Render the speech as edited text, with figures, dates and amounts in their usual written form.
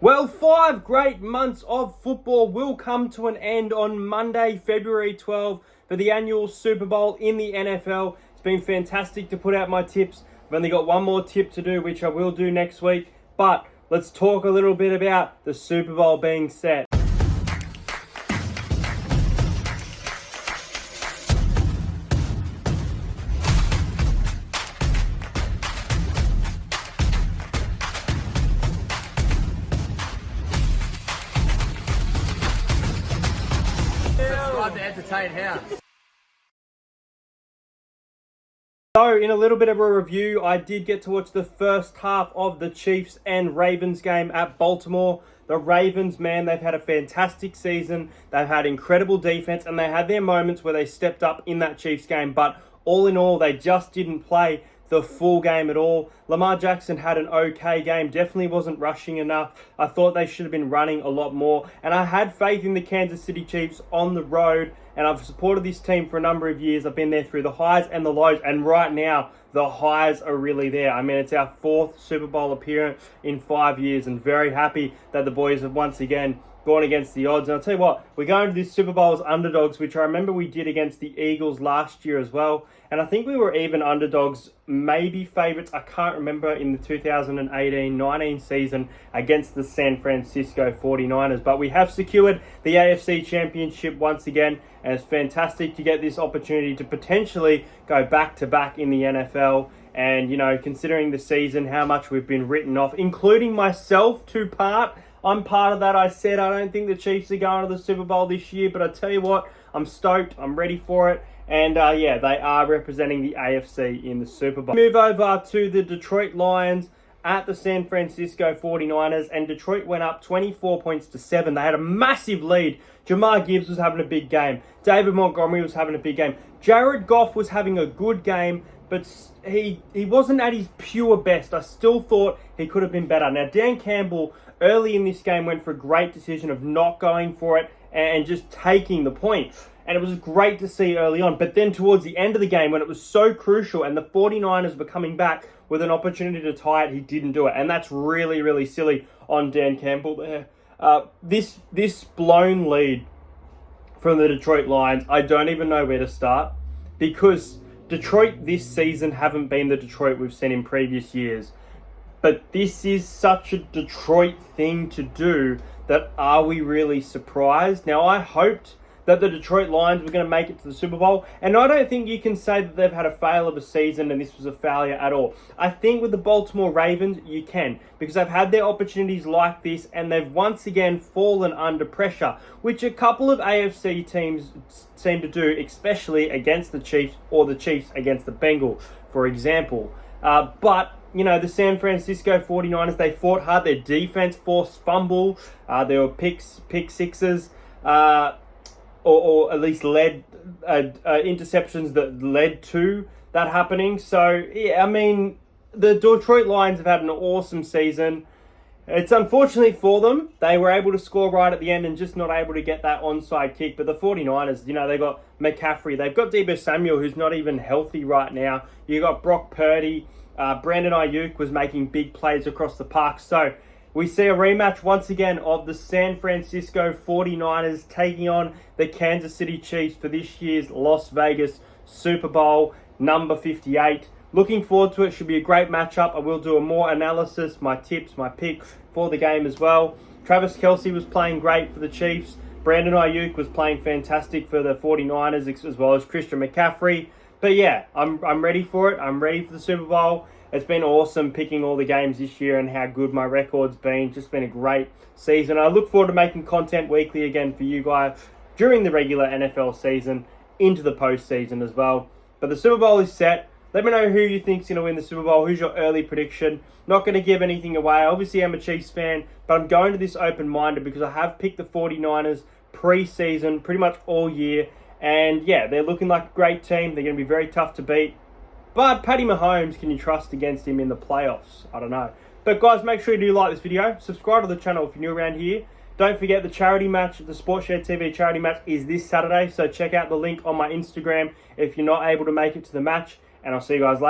Well, 5 great months of football will come to an end on Monday, February 12th for the annual Super Bowl in the NFL. It's been fantastic to put out my tips. I've only got one more tip to do, which I will do next week. But let's talk a little bit about the Super Bowl being set. Subscribe to Entertain House. So, in a little bit of a review, I did get to watch the first half of the Chiefs and Ravens game at Baltimore. The Ravens, man, they've had a fantastic season. They've had incredible defense, and they had their moments where they stepped up in that Chiefs game. But all in all, they just didn't play the full game at all. Lamar Jackson had an okay game, definitely wasn't rushing enough. I thought they should have been running a lot more, and I had faith in the Kansas City Chiefs on the road, and I've supported this team for a number of years. I've been there through the highs and the lows, and right now the highs are really there. I mean, it's our 4th Super Bowl appearance in 5 years, and very happy that the boys have once again gone against the odds. And I'll tell you what, we're going to this Super Bowl as underdogs, which I remember we did against the Eagles last year as well. And I think we were even underdogs, maybe favourites, I can't remember, in the 2018-19 season against the San Francisco 49ers. But we have secured the AFC Championship once again, and it's fantastic to get this opportunity to potentially go back-to-back in the NFL. And, you know, considering the season, how much we've been written off, including myself to part. I'm part of that. I said I don't think the Chiefs are going to the Super Bowl this year, but I tell you what, I'm stoked. I'm ready for it. And yeah, they are representing the AFC in the Super Bowl. Move over to the Detroit Lions at the San Francisco 49ers, and Detroit went up 24 points to 7. They had a massive lead. Jamar Gibbs was having a big game. David Montgomery was having a big game. Jared Goff was having a good game, but he wasn't at his pure best. I still thought he could have been better. Now, Dan Campbell early in this game went for a great decision of not going for it and just taking the point. And it was great to see early on. But then towards the end of the game, when it was so crucial and the 49ers were coming back with an opportunity to tie it, he didn't do it. And that's really, really silly on Dan Campbell there. This blown lead from the Detroit Lions, I don't even know where to start, because Detroit this season haven't been the Detroit we've seen in previous years. But this is such a Detroit thing to do that are we really surprised? Now, I hoped that the Detroit Lions were going to make it to the Super Bowl, and I don't think you can say that they've had a fail of a season and this was a failure at all. I think with the Baltimore Ravens, you can, because they've had their opportunities like this and they've once again fallen under pressure, which a couple of AFC teams seem to do, especially against the Chiefs or the Chiefs against the Bengals, for example. But you know, the San Francisco 49ers, they fought hard. Their defense forced fumble. There were pick sixes, or at least led interceptions that led to that happening. So, yeah, I mean, the Detroit Lions have had an awesome season. It's unfortunately for them, they were able to score right at the end and just not able to get that onside kick. But the 49ers, you know, they got McCaffrey. They've got Deebo Samuel, who's not even healthy right now. You got Brock Purdy. Brandon Ayuk was making big plays across the park. So we see a rematch once again of the San Francisco 49ers taking on the Kansas City Chiefs for this year's Las Vegas Super Bowl number 58. Looking forward to it. Should be a great matchup. I will do a more analysis, my tips, my picks for the game as well. Travis Kelce was playing great for the Chiefs. Brandon Ayuk was playing fantastic for the 49ers, as well as Christian McCaffrey. But yeah, I'm ready for it. I'm ready for the Super Bowl. It's been awesome picking all the games this year and how good my record's been. Just been a great season. I look forward to making content weekly again for you guys during the regular NFL season, into the postseason as well. But the Super Bowl is set. Let me know who you think's going to win the Super Bowl. Who's your early prediction? Not going to give anything away. Obviously, I'm a Chiefs fan, but I'm going to this open-minded because I have picked the 49ers pre-season pretty much all year. And yeah, they're looking like a great team. They're going to be very tough to beat. But Patty Mahomes, can you trust against him in the playoffs? I don't know. But guys, make sure you do like this video. Subscribe to the channel if you're new around here. Don't forget the charity match, the SportsShare TV charity match is this Saturday. So check out the link on my Instagram if you're not able to make it to the match. And I'll see you guys later.